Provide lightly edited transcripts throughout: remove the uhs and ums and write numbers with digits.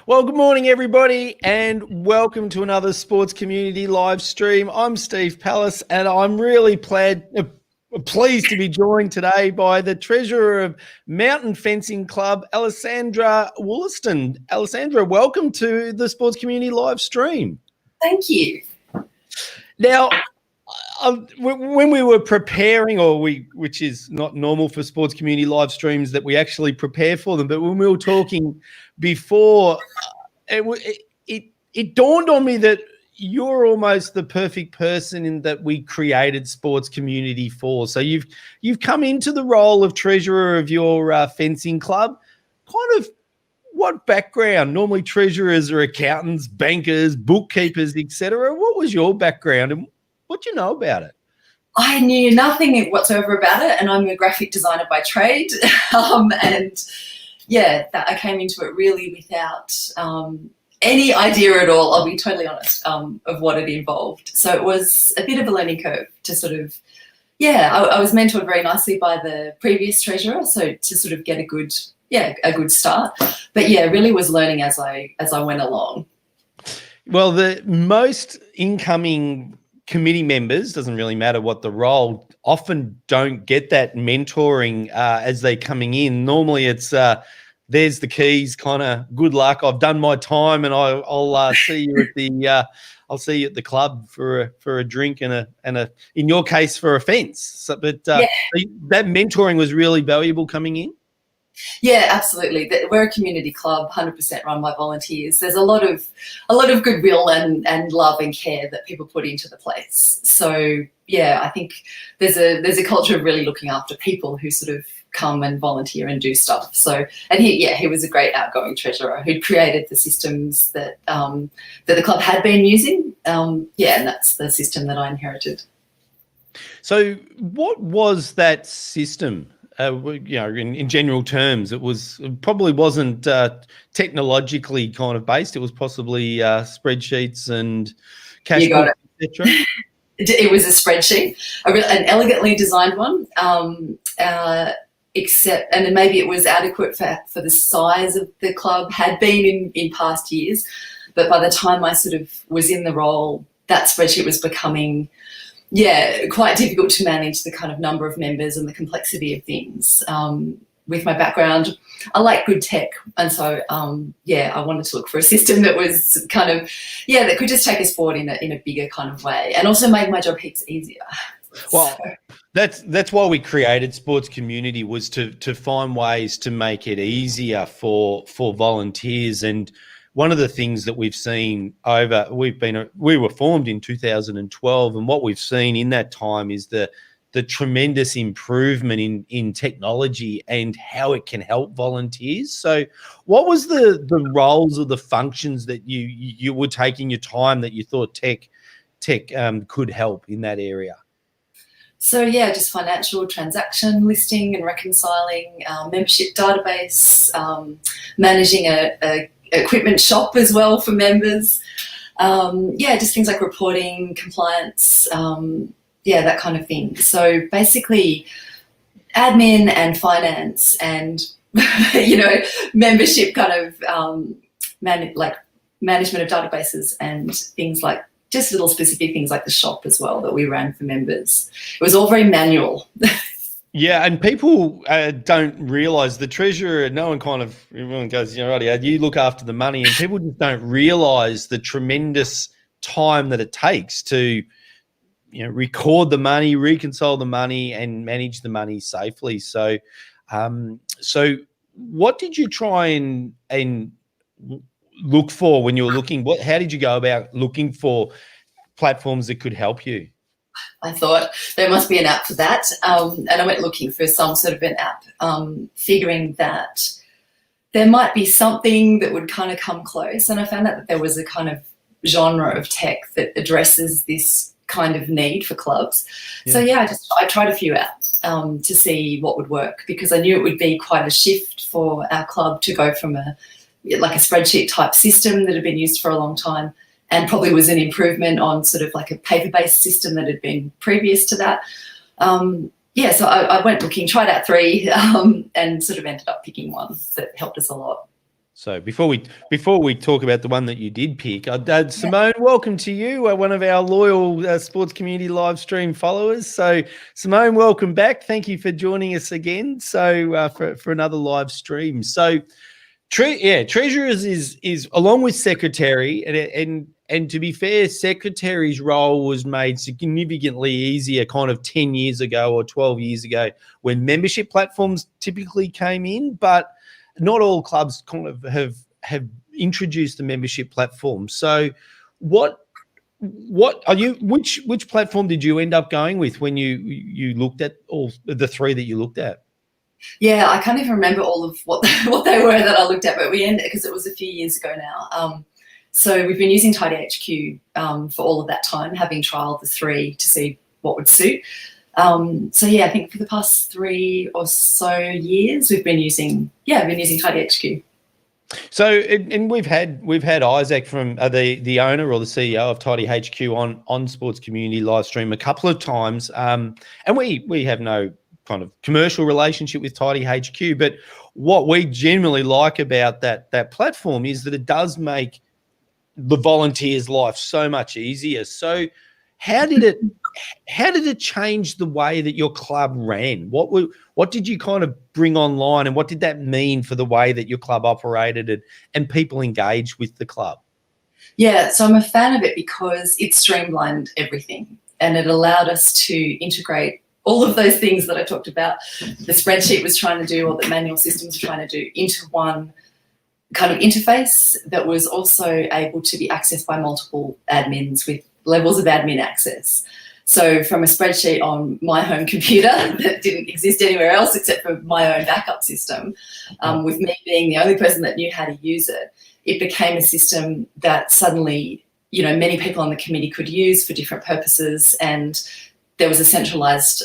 Well, good morning, everybody, and welcome to another Sports Community live stream. I'm Steve Pallas, and I'm really pleased to be joined today by the treasurer of Mountain Fencing Club, Alessandra Wollaston. Alessandra, welcome to the Sports Community live stream. Thank you. Now, when we were preparing, which is not normal for Sports Community live streams that we actually prepare for them, but when we were talking before, it dawned on me that you're almost the perfect person in that we created Sports Community for. So you've come into the role of treasurer of your fencing club. Kind of what background? Normally treasurers are accountants, bankers, bookkeepers, etc. What was your background and what do you know about it? I knew nothing whatsoever about it, and I'm a graphic designer by trade. I came into it really without any idea at all, I'll be totally honest, of what it involved. So it was a bit of a learning curve to sort of, I was mentored very nicely by the previous treasurer, so to sort of get a good start. But really was learning as I went along. Well, the most incoming committee members, doesn't really matter what the role, often don't get that mentoring as they're coming in. Normally it's there's the keys, kind of good luck. I've done my time, and I'll see you at the I'll see you at the club for a drink and a in your case for a fence. So, but that mentoring was really valuable coming in. Yeah, absolutely. We're a community club, 100% run by volunteers. There's a lot of goodwill and love and care that people put into the place. So I think there's a culture of really looking after people who sort of come and volunteer and do stuff. So, and he was a great outgoing treasurer who'd created the systems that the club had been using. And that's the system that I inherited. So, what was that system? In general terms, it probably wasn't technologically kind of based. It was possibly spreadsheets and cash books, etc. It was a spreadsheet, an elegantly designed one, except, and maybe it was adequate for the size of the club had been in past years. But by the time I sort of was in the role, that spreadsheet was becoming quite difficult to manage, the kind of number of members and the complexity of things. With my background, I like good tech. And so, I wanted to look for a system that was kind of, that could just take us forward in a bigger kind of way and also make my job heaps easier. Well, that's why we created Sports Community, was to find ways to make it easier for volunteers. And one of the things that we've seen we were formed in 2012, and what we've seen in that time is the tremendous improvement in technology and how it can help volunteers. So what was the roles or the functions that you were taking your time that you thought tech could help in that area? So just financial transaction listing and reconciling, membership database, managing a equipment shop as well for members. Just things like reporting, compliance, that kind of thing. So basically admin and finance and, membership kind of management of databases and things like just little specific things like the shop as well that we ran for members. It was all very manual. Yeah, and people don't realise the treasurer. Everyone goes, you look after the money, and people just don't realise the tremendous time that it takes to, record the money, reconcile the money, and manage the money safely. So, what did you try and look for when you were looking? How did you go about looking for platforms that could help you? I thought there must be an app for that. And I went looking for some sort of an app, figuring that there might be something that would kind of come close. And I found out that there was a kind of genre of tech that addresses this kind of need for clubs. Yeah. So I tried a few apps to see what would work, because I knew it would be quite a shift for our club to go from a spreadsheet type system that had been used for a long time, and probably was an improvement on sort of like a paper-based system that had been previous to that. So I went looking, tried out three, and sort of ended up picking one that helped us a lot. So before we talk about the one that you did pick, Simone, welcome to you, one of our loyal sports community live stream followers. So Simone, welcome back. Thank you for joining us again. So for another live stream. So treasurers is along with secretary, and to be fair, secretary's role was made significantly easier kind of 10 years ago or 12 years ago when membership platforms typically came in, but not all clubs kind of have introduced the membership platform. So what are you, which platform did you end up going with when you looked at all the three that you looked at? Yeah, I can't even remember all of what they were that I looked at, but we ended because it was a few years ago now. So we've been using TidyHQ for all of that time, having trialed the three to see what would suit. So yeah, I think for the past 3 or so years, we've been using TidyHQ. So, and we've had Isaac from the owner or the CEO of TidyHQ on Sports Community live stream a couple of times, and we have no kind of commercial relationship with TidyHQ, but what we generally like about that platform is that it does make the volunteers' life so much easier. So, how did it change the way that your club ran? What did you kind of bring online, and what did that mean for the way that your club operated and people engaged with the club? Yeah, so I'm a fan of it because it streamlined everything and it allowed us to integrate all of those things that I talked about, the spreadsheet was trying to do or the manual systems were trying to do, into one kind of interface that was also able to be accessed by multiple admins with levels of admin access. So from a spreadsheet on my home computer that didn't exist anywhere else except for my own backup system, with me being the only person that knew how to use it, it became a system that suddenly, many people on the committee could use for different purposes, and there was a centralised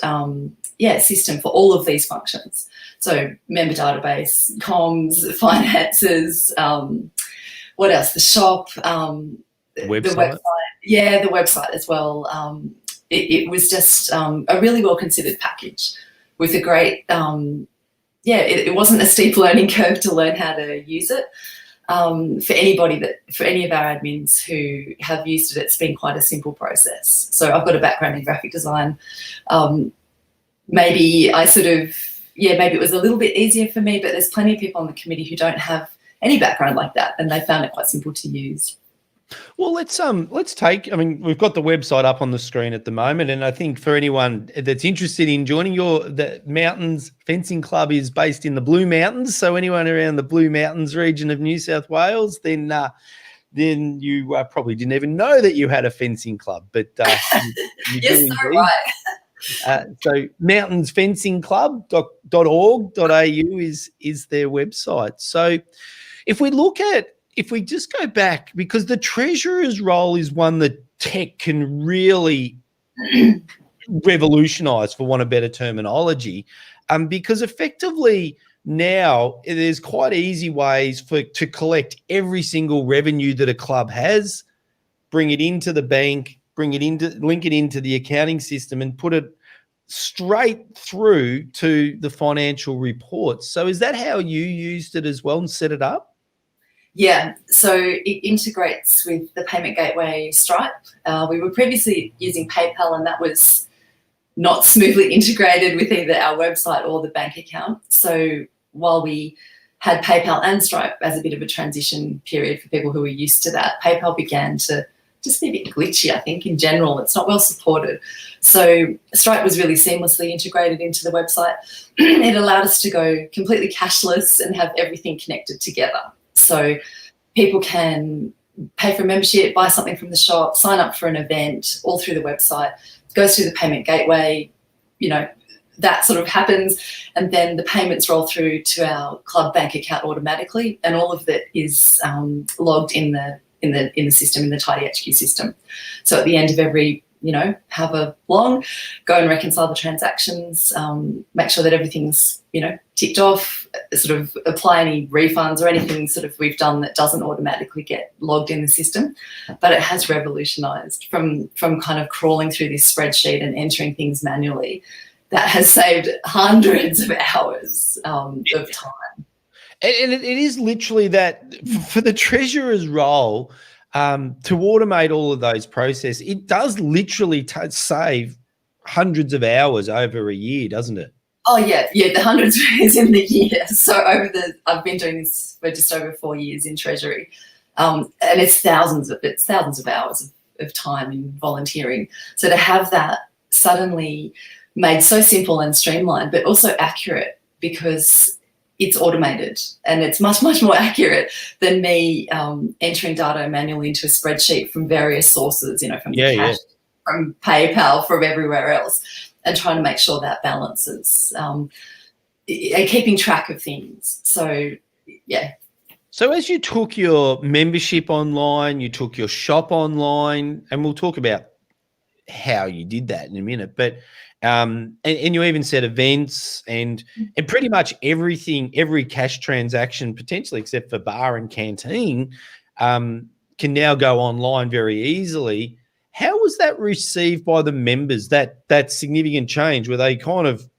system for all of these functions. So member database, comms, finances, what else? The shop, website. The website. Yeah, the website as well. It was just a really well-considered package with a great, it wasn't a steep learning curve to learn how to use it. For any of our admins who have used it, it's been quite a simple process. So I've got a background in graphic design. Maybe it was a little bit easier for me, but there's plenty of people on the committee who don't have any background like that, and they found it quite simple to use. Well, let's take, we've got the website up on the screen at the moment, and I think for anyone that's interested in joining the Mountains Fencing Club is based in the Blue Mountains. So anyone around the Blue Mountains region of New South Wales, then you probably didn't even know that you had a fencing club, but you yes, do so right. So mountainsfencingclub.org.au is their website. So if we just go back, because the treasurer's role is one that tech can really revolutionise, for want of better terminology, because effectively now there's quite easy ways to collect every single revenue that a club has, bring it into the bank, link it into the accounting system, and put it straight through to the financial reports. So is that how you used it as well and set it up? Yeah, so it integrates with the payment gateway Stripe. We were previously using PayPal, and that was not smoothly integrated with either our website or the bank account. So while we had PayPal and Stripe as a bit of a transition period for people who were used to that, PayPal began to just be a bit glitchy, I think, in general. It's not well supported. So Stripe was really seamlessly integrated into the website. It allowed us to go completely cashless and have everything connected together. So people can pay for a membership, buy something from the shop, sign up for an event, all through the website. It goes through the payment gateway, that sort of happens, and then the payments roll through to our club bank account automatically, and all of that is logged in the system, in the TidyHQ system. So at the end of every however long, go and reconcile the transactions, make sure that everything's ticked off, sort of apply any refunds or anything sort of we've done that doesn't automatically get logged in the system. But it has revolutionised from kind of crawling through this spreadsheet and entering things manually. That has saved hundreds of hours of time. And it is literally that for the treasurer's role, to automate all of those processes, it does literally save hundreds of hours over a year, doesn't it? Oh yeah, the hundreds is in the year. So I've been doing this for just over 4 years in Treasury, and it's thousands of hours of time in volunteering. So to have that suddenly made so simple and streamlined, but also accurate, because it's automated and it's much, much more accurate than me entering data manually into a spreadsheet from various sources, from the cash, from PayPal, from everywhere else, and trying to make sure that balances and keeping track of things. So, yeah. So as you took your membership online, you took your shop online, and we'll talk about how you did that in a minute, but and you even said events and pretty much everything, every cash transaction potentially except for bar and canteen can now go online very easily. How was that received by the members, that significant change? Were they kind of,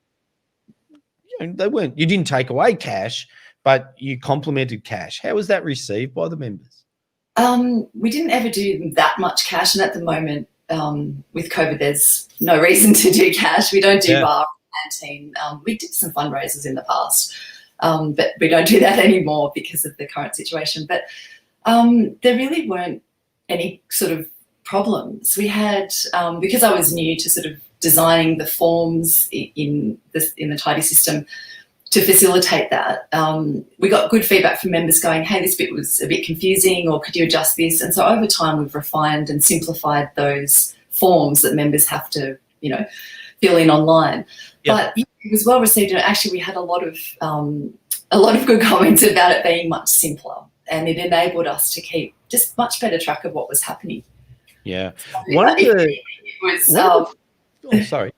you didn't take away cash, but you complemented cash. How was that received by the members? We didn't ever do that much cash, and at the moment, with COVID, there's no reason to do cash. We don't do bar and canteen. We did some fundraisers in the past, but we don't do that anymore because of the current situation. But there really weren't any sort of problems. We had, because I was new to sort of designing the forms in the Tidy system to facilitate that, we got good feedback from members going, hey, this bit was a bit confusing, or could you adjust this? And so over time, we've refined and simplified those forms that members have to, fill in online. Yep. But it was well received, and actually we had a lot of good comments about it being much simpler, and it enabled us to keep just much better track of what was happening. Yeah. Sorry.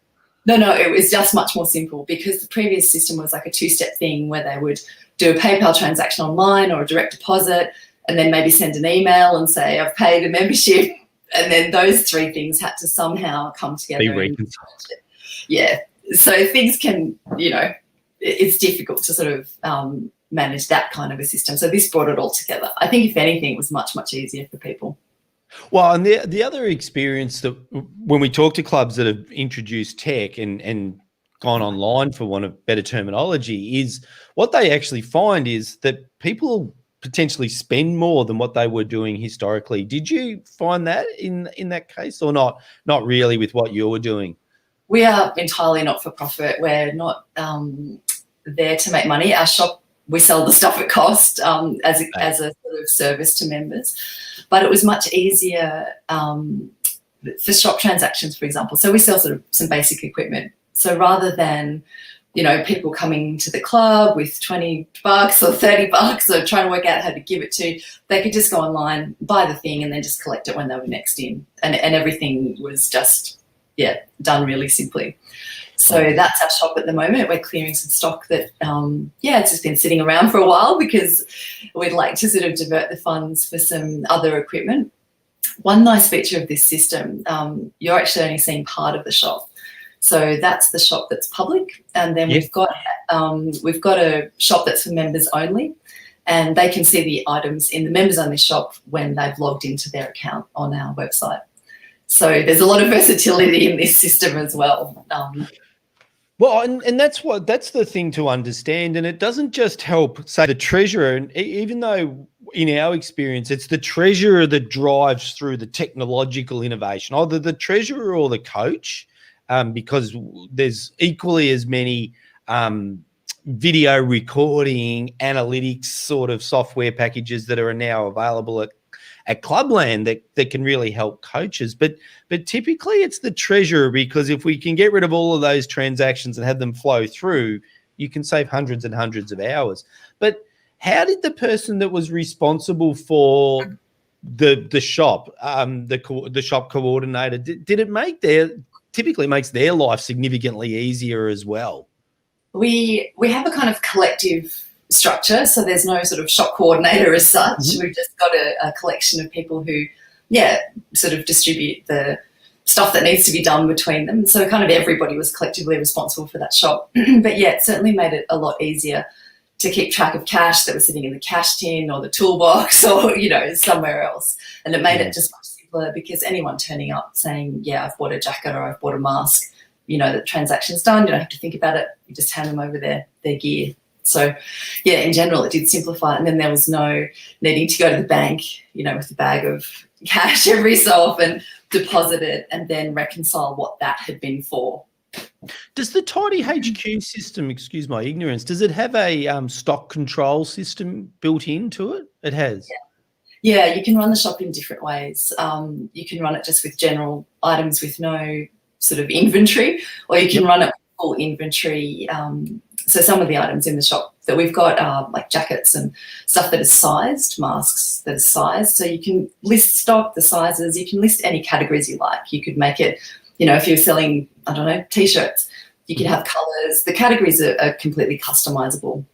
No, it was just much more simple, because the previous system was like a two-step thing where they would do a PayPal transaction online or a direct deposit, and then maybe send an email and say, I've paid a membership. And then those three things had to somehow come together. Be reconciled. Yeah. So things can, it's difficult to sort of manage that kind of a system. So this brought it all together. I think if anything, it was much, much easier for people. Well, and the other experience that when we talk to clubs that have introduced tech and gone online, for want of better terminology, is what they actually find is that people potentially spend more than what they were doing historically. Did you find that in that case, or not? Not really with what you were doing? We are entirely not-for-profit. We're not there to make money. Our shop, we sell the stuff at cost as a sort of service to members. But it was much easier for shop transactions, for example. So we sell sort of some basic equipment. So rather than, people coming to the club with $20 or $30 or trying to work out how to give it to, they could just go online, buy the thing, and then just collect it when they were next in. And everything was just, done really simply. So that's our shop at the moment. We're clearing some stock that, it's just been sitting around for a while, because we'd like to sort of divert the funds for some other equipment. One nice feature of this system, you're actually only seeing part of the shop. So that's the shop that's public, and then we've got a shop that's for members only, and they can see the items in the members only shop when they've logged into their account on our website. So there's a lot of versatility in this system as well. Well, and that's the thing to understand. And it doesn't just help, say, the treasurer, and even though in our experience, it's the treasurer that drives through the technological innovation, either the treasurer or the coach, because there's equally as many video recording, analytics sort of software packages that are now available at Clubland that can really help coaches. But typically it's the treasurer, because if we can get rid of all of those transactions and have them flow through, you can save hundreds and hundreds of hours. But how did the person that was responsible for the shop, the shop coordinator, did it typically makes their life significantly easier as well? We have a kind of collective structure, so there's no sort of shop coordinator as such. Mm-hmm. We've just got a collection of people who, sort of distribute the stuff that needs to be done between them. So kind of everybody was collectively responsible for that shop. But it certainly made it a lot easier to keep track of cash that was sitting in the cash tin or the toolbox or, somewhere else. And it made it just much simpler, because anyone turning up saying, yeah, I've bought a jacket or I've bought a mask, the transaction's done. You don't have to think about it. You just hand them over their gear. So, yeah, in general, it did simplify it. And then there was no needing to go to the bank, with a bag of cash every so often, deposit it, and then reconcile what that had been for. Does the TidyHQ system, excuse my ignorance, does it have a stock control system built into it? It has. Yeah, you can run the shop in different ways. You can run it just with general items with no sort of inventory, or you can run it with full inventory. So some of the items in the shop that we've got are like jackets and stuff that is sized, masks that is sized. So you can list stock, the sizes, you can list any categories you like. You could make it, if you're selling, I don't know, T-shirts, you could have colours. The categories are completely customisable.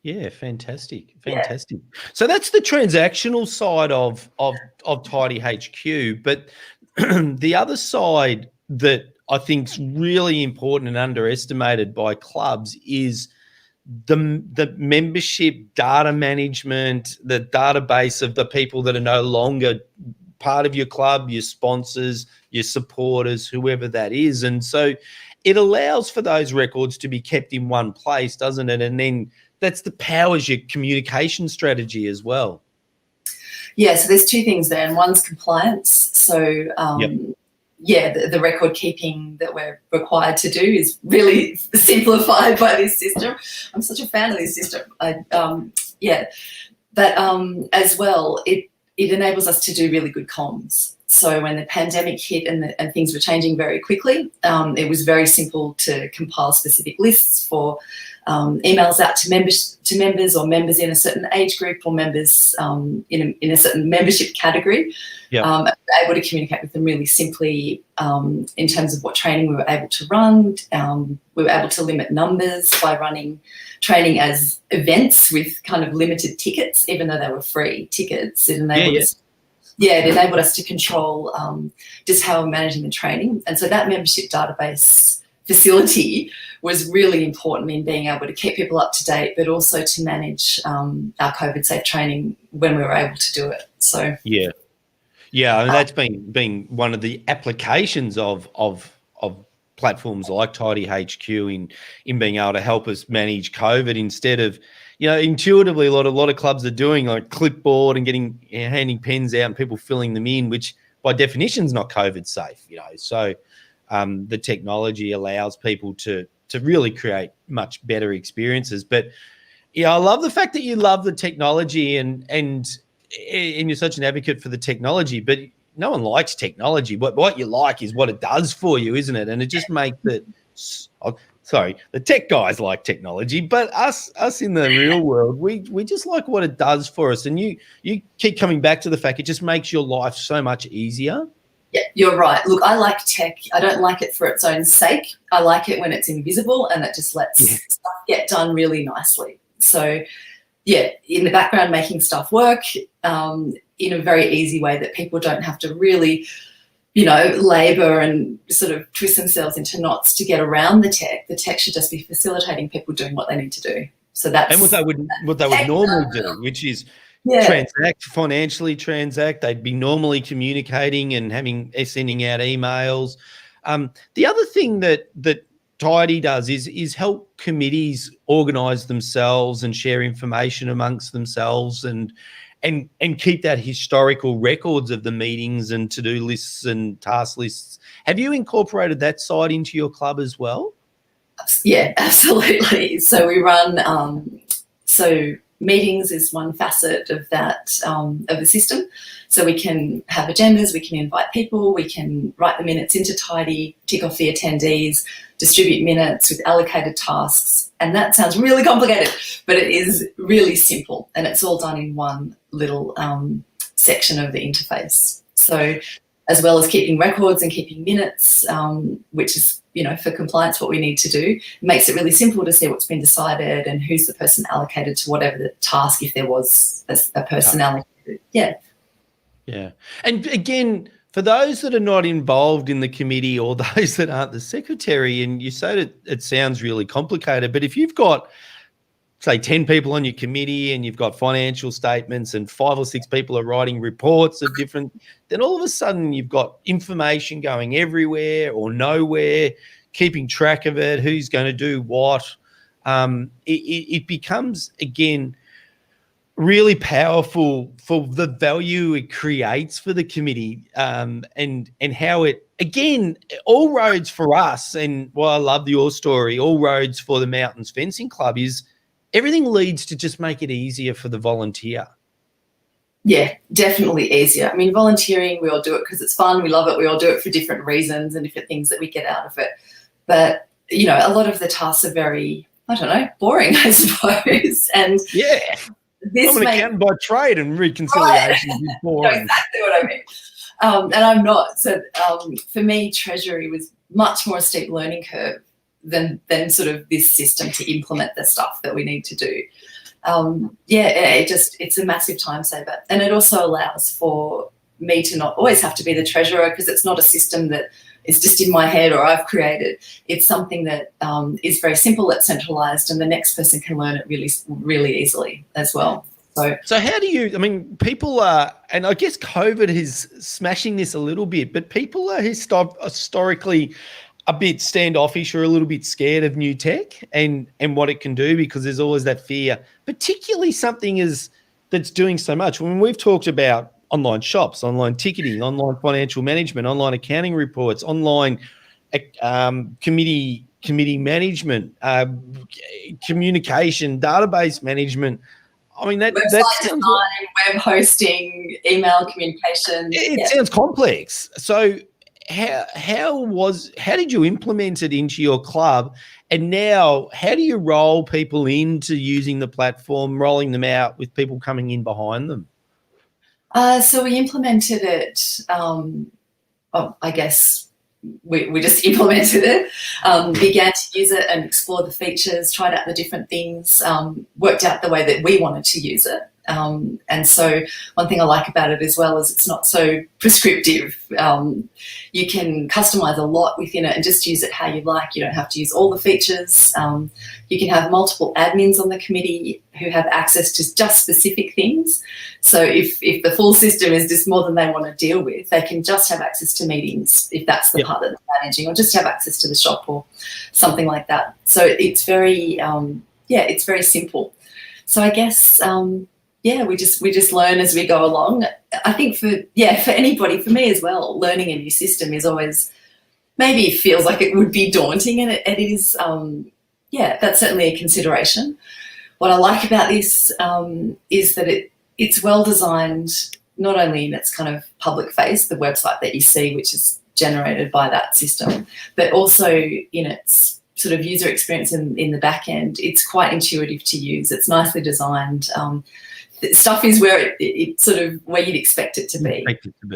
Yeah, fantastic. Yeah. So that's the transactional side of TidyHQ. But the other side that I think is really important and underestimated by clubs is the membership data management, the database of the people that are no longer part of your club, your sponsors, your supporters, whoever that is. And so it allows for those records to be kept in one place, doesn't it? And then that's the powers your communication strategy as well. Yeah, so there's two things there, and one's compliance. So the record keeping that we're required to do is really simplified by this system. I'm such a fan of this system. But as well, it enables us to do really good comms. So when the pandemic hit and things were changing very quickly, it was very simple to compile specific lists for emails out to members or members in a certain age group or members in a certain membership category. Able to communicate with them really simply in terms of what training we were able to run. We were able to limit numbers by running training as events with kind of limited tickets, even though they were free tickets. It enabled us to control just how we're managing the training. And so that membership database facility was really important in being able to keep people up to date, but also to manage our COVID safe training when we were able to do it. So I mean, that's been one of the applications of platforms like TidyHQ in being able to help us manage COVID instead of, intuitively a lot of clubs are doing like clipboard and handing pens out and people filling them in, which by definition is not COVID safe, So the technology allows people to really create much better experiences. But I love the fact that you love the technology and you're such an advocate for the technology, but no one likes technology. What you like is what it does for you, isn't it? And it just makes it the tech guys like technology, but us in the real world, we just like what it does for us. And you keep coming back to the fact it just makes your life so much easier. Yeah, you're right. Look, I like tech. I don't like it for its own sake. I like it when it's invisible and it just lets stuff get done really nicely. So, in the background, making stuff work in a very easy way that people don't have to really, labour and sort of twist themselves into knots to get around the tech. The tech should just be facilitating people doing what they need to do. So that's what they would normally do, which is financially transact. They'd be normally communicating and sending out emails. The other thing that Tidy does is help committees organise themselves and share information amongst themselves and keep that historical records of the meetings and to-do lists and task lists. Have you incorporated that side into your club as well? Yeah, absolutely. So we run meetings is one facet of that, of the system. So we can have agendas, we can invite people, we can write the minutes into Tidy, tick off the attendees, distribute minutes with allocated tasks. And that sounds really complicated, but it is really simple. And it's all done in one little section of the interface. So as well as keeping records and keeping minutes, which is, for compliance, what we need to do, it makes it really simple to see what's been decided and who's the person allocated to whatever the task, if there was a person allocated. Yeah. And again, for those that are not involved in the committee or those that aren't the secretary, and you say that it sounds really complicated, but if you've got say 10 people on your committee and you've got financial statements and 5 or 6 people are writing reports of different, then all of a sudden you've got information going everywhere or nowhere, keeping track of it, who's going to do what. It becomes, again, really powerful for the value it creates for the committee, and how it, again, all roads for us, and I love your story, all roads for the Mountains Fencing Club is everything leads to just make it easier for the volunteer. Yeah, definitely easier. I mean, volunteering, we all do it because it's fun. We love it. We all do it for different reasons and different things that we get out of it. But, you know, a lot of the tasks are very, I don't know, boring, I suppose. And yeah, I'm an accountant by trade, and reconciliation is boring. That's exactly what I mean. And I'm not. So for me, Treasury was much more a steep learning curve than sort of this system to implement the stuff that we need to do. It's a massive time saver. And it also allows for me to not always have to be the treasurer, because it's not a system that is just in my head or I've created. It's something that is very simple, it's centralized, and the next person can learn it really, really easily as well. So how do you, I mean, people are, and I guess COVID is smashing this a little bit, but people are historically a bit standoffish or a little bit scared of new tech and what it can do, because there's always that fear, particularly something that's doing so much. When we've talked about online shops, online ticketing, online financial management, online accounting reports, online committee management, communication, database management. I mean, that design, web hosting, email communication. It sounds complex. So how did you implement it into your club? And now how do you roll people into using the platform, rolling them out with people coming in behind them? So we implemented it, I guess we just implemented it, began to use it and explore the features, tried out the different things, worked out the way that we wanted to use it. And so one thing I like about it as well is it's not so prescriptive. You can customize a lot within it and just use it how you like. You don't have to use all the features. You can have multiple admins on the committee who have access to just specific things. So if the full system is just more than they want to deal with, they can just have access to meetings if that's the part that they're managing, or just have access to the shop or something like that. So it's very, it's very simple. So I guess, we just learn as we go along. I think for anybody, for me as well, learning a new system is always, maybe it feels like it would be daunting, and it is, that's certainly a consideration. What I like about this is that it's well designed, not only in its kind of public face, the website that you see, which is generated by that system, but also in its sort of user experience in the back end. It's quite intuitive to use. It's nicely designed. Stuff is where it's sort of where you'd expect it to be.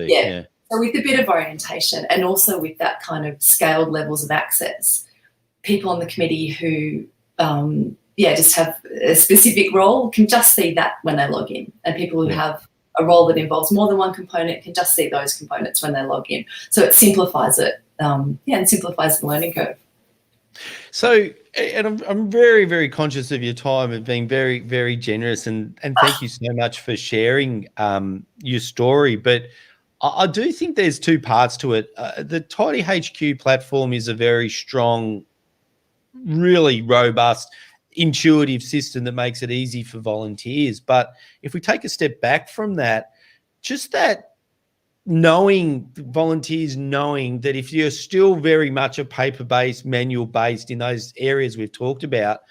Yeah. So with a bit of orientation, and also with that kind of scaled levels of access, people on the committee who just have a specific role can just see that when they log in, and people who have a role that involves more than one component can just see those components when they log in. So it simplifies it, and simplifies the learning curve. So, and I'm very, very conscious of your time and being very, very generous, and thank you so much for sharing your story. But I do think there's two parts to it. The TidyHQ platform is a very strong, really robust, intuitive system that makes it easy for volunteers. But if we take a step back from that, just that volunteers knowing that if you're still very much a paper-based, manual-based in those areas we've talked about,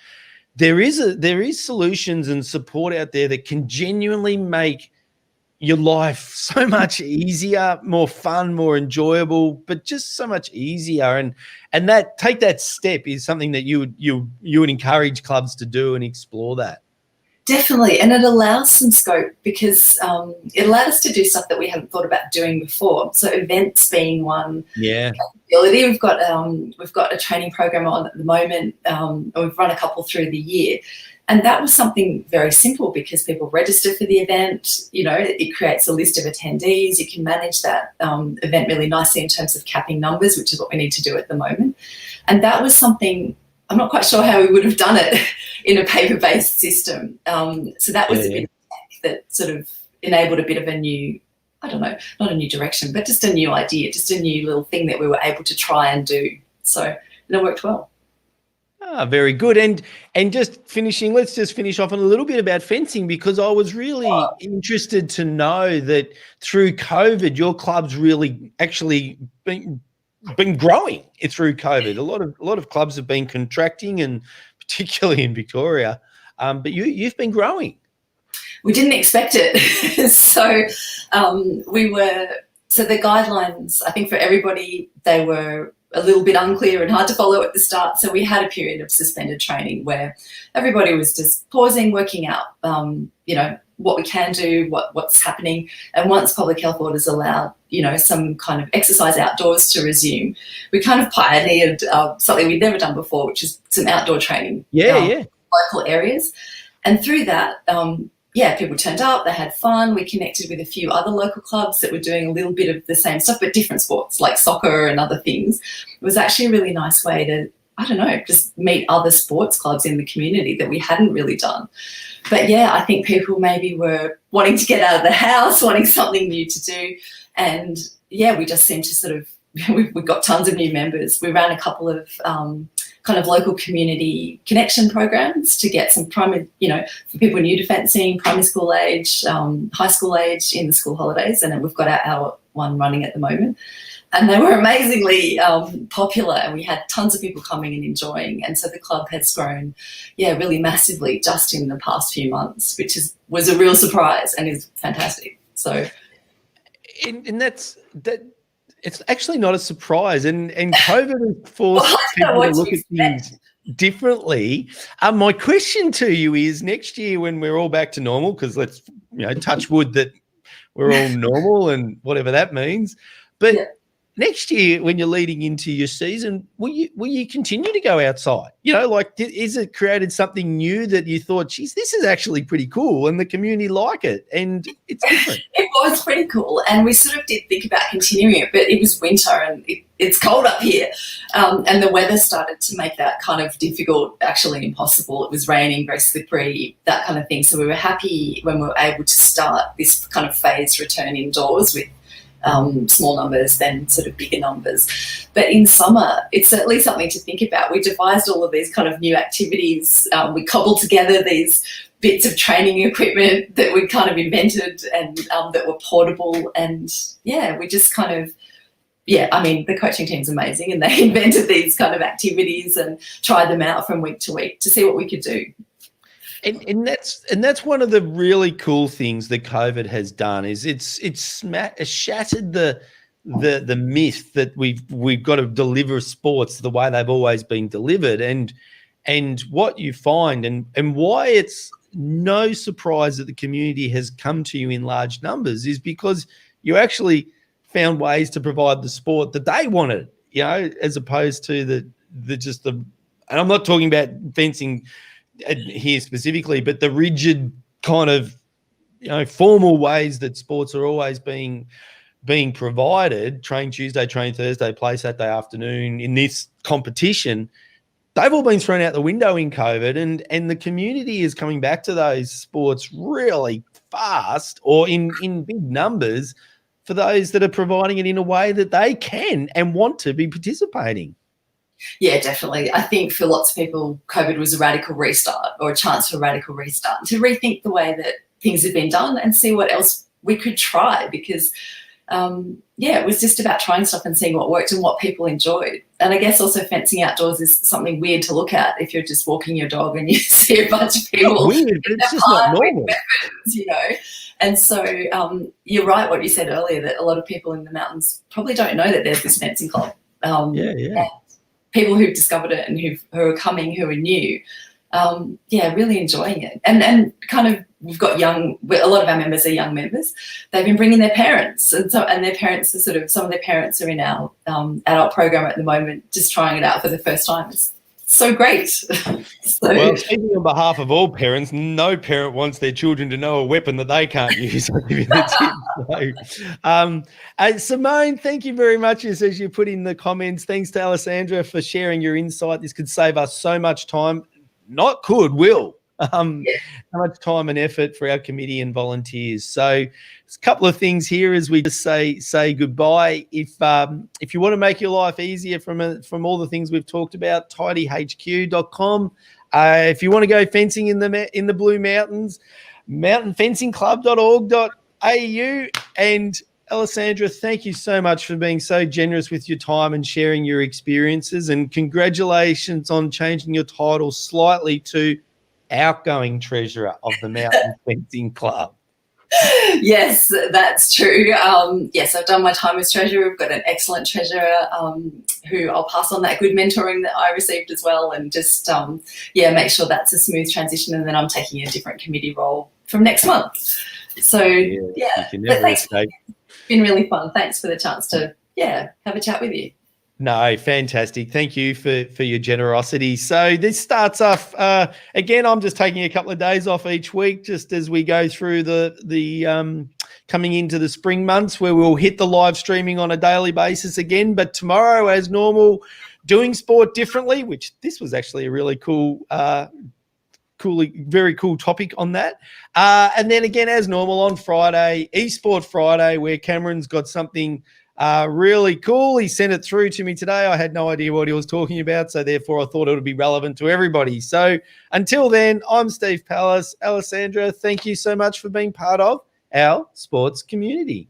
there is solutions and support out there that can genuinely make your life so much easier, more fun, more enjoyable, but just so much easier. And that take that step is something that you would encourage clubs to do and explore that. Definitely, and it allows some scope, because it allowed us to do stuff that we hadn't thought about doing before. So events being one capability. We've got a training program on at the moment, and we've run a couple through the year, and that was something very simple, because people register for the event. You know, it creates a list of attendees. You can manage that event really nicely in terms of capping numbers, which is what we need to do at the moment. And that was something I'm not quite sure how we would have done it in a paper-based system. So that was a bit of tech that sort of enabled a bit of a new, I don't know, not a new direction, but just a new idea, just a new little thing that we were able to try and do. So it worked well. Very good. And just finishing, let's just finish off on a little bit about fencing, because I was really interested to know that through COVID, your club's really actually been growing through COVID. A lot of clubs have been contracting, and particularly in Victoria, but you've been growing. We didn't expect it. So the guidelines, I think for everybody, they were a little bit unclear and hard to follow at the start. So we had a period of suspended training where everybody was just pausing, working out, what we can do, what's happening. And once public health orders allowed, some kind of exercise outdoors to resume, we kind of pioneered something we'd never done before, which is some outdoor training. Local areas. And through that, people turned up, they had fun. We connected with a few other local clubs that were doing a little bit of the same stuff, but different sports like soccer and other things. It was actually a really nice way to, just meet other sports clubs in the community that we hadn't really done. But I think people maybe were wanting to get out of the house, wanting something new to do. And we just seemed to sort of, we got tons of new members. We ran a couple of kind of local community connection programs to get some primary, for people new to fencing, primary school age, high school age in the school holidays. And then we've got our one running at the moment. And they were amazingly popular, and we had tons of people coming and enjoying. And so the club has grown, really massively just in the past few months, which was a real surprise and is fantastic. So, and that's that. It's actually not a surprise, and COVID has forced people to look at things differently. My question to you is, next year when we're all back to normal, because let's touch wood that we're all normal and whatever that means, but next year when you're leading into your season, will you continue to go outside? Is it created something new that you thought, geez, this is actually pretty cool and the community like it and it's different? It was pretty cool, and we sort of did think about continuing it, but it was winter and it's cold up here, and the weather started to make that kind of difficult, actually impossible. It was raining, very slippery, that kind of thing. So we were happy when we were able to start this kind of phased return indoors with small numbers, then sort of bigger numbers. But in summer, it's certainly something to think about. We devised all of these kind of new activities. We cobbled together these bits of training equipment that we kind of invented and that were portable. And we just kind of, the coaching team's amazing, and they invented these kind of activities and tried them out from week to week to see what we could do. And that's one of the really cool things that COVID has done is it's shattered the myth that we've got to deliver sports the way they've always been delivered, and what you find and why it's no surprise that the community has come to you in large numbers is because you actually found ways to provide the sport that they wanted, as opposed to the and I'm not talking about fencing here specifically, but the rigid kind of formal ways that sports are always being provided, train Tuesday, train Thursday, play Saturday afternoon in this competition, they've all been thrown out the window in COVID, and the community is coming back to those sports really fast or in big numbers for those that are providing it in a way that they can and want to be participating. Yeah, definitely. I think for lots of people, COVID was a radical restart or a chance for a radical restart to rethink the way that things had been done and see what else we could try, because, it was just about trying stuff and seeing what worked and what people enjoyed. And I guess also fencing outdoors is something weird to look at if you're just walking your dog and you see a bunch of people. It's weird, but it's just not normal. Weapons, And so you're right what you said earlier, that a lot of people in the mountains probably don't know that there's this fencing club. People who've discovered it and who are coming, who are new, really enjoying it. And kind of, we've got a lot of our members are young members. They've been bringing their parents, and their parents are some of their parents are in our adult program at the moment, just trying it out for the first time. It's so great. Well, speaking on behalf of all parents, no parent wants their children to know a weapon that they can't use. I'll give you the tip. Simone, thank you very much. As you put in the comments, thanks to Alessandra for sharing your insight. This could save us so much time. Not could, will. How much time and effort for our committee and volunteers. So there's a couple of things here as we just say goodbye. If you want to make your life easier from all the things we've talked about, tidyhq.com. If you want to go fencing in the Blue Mountains, mountainfencingclub.org.au. And Alessandra, thank you so much for being so generous with your time and sharing your experiences. And congratulations on changing your title slightly to outgoing treasurer of the Mountain Fencing Club. Yes, that's true. Yes, I've done my time as treasurer. We've got an excellent treasurer who I'll pass on that good mentoring that I received as well, and just make sure that's a smooth transition. And then I'm taking a different committee role from next month. So thanks. It's been really fun. Thanks for the chance to have a chat with you. No, fantastic. Thank you for your generosity. So this starts off, again, I'm just taking a couple of days off each week just as we go through the coming into the spring months where we'll hit the live streaming on a daily basis again. But tomorrow, as normal, doing sport differently, which this was actually a really very cool topic on that. And then again, as normal on Friday, eSport Friday, where Cameron's got something really cool. He sent it through to me today. I had no idea what he was talking about, so therefore I thought it would be relevant to everybody. So until then, I'm Steve Pallas. Alessandra, thank you so much for being part of our sports community.